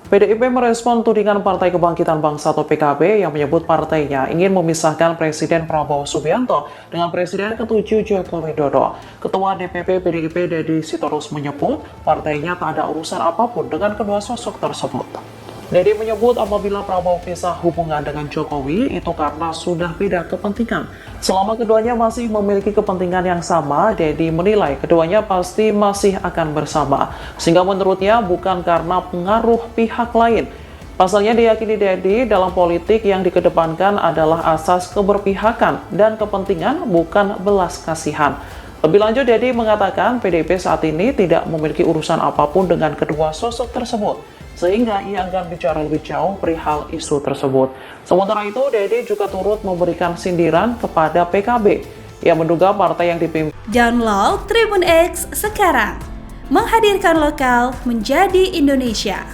PDIP merespon tudingan Partai Kebangkitan Bangsa atau PKB yang menyebut partainya ingin memisahkan Presiden Prabowo Subianto dengan Presiden ke-7 Joko Widodo. Ketua DPP PDIP Deddy Sitorus menyebut partainya tak ada urusan apapun dengan kedua sosok tersebut. Deddy menyebut apabila Prabowo pisah hubungan dengan Jokowi itu karena sudah beda kepentingan. Selama keduanya masih memiliki kepentingan yang sama, Deddy menilai keduanya pasti masih akan bersama. Sehingga menurutnya bukan karena pengaruh pihak lain. Pasalnya diyakini Deddy dalam politik yang dikedepankan adalah asas keberpihakan dan kepentingan bukan belas kasihan. Lebih lanjut, Deddy mengatakan PDIP saat ini tidak memiliki urusan apapun dengan kedua sosok tersebut, sehingga ia akan bicara lebih jauh perihal isu tersebut. Sementara itu, Deddy juga turut memberikan sindiran kepada PKB yang menduga partai yang dipimpin. Download Tribun X sekarang, menghadirkan lokal menjadi Indonesia.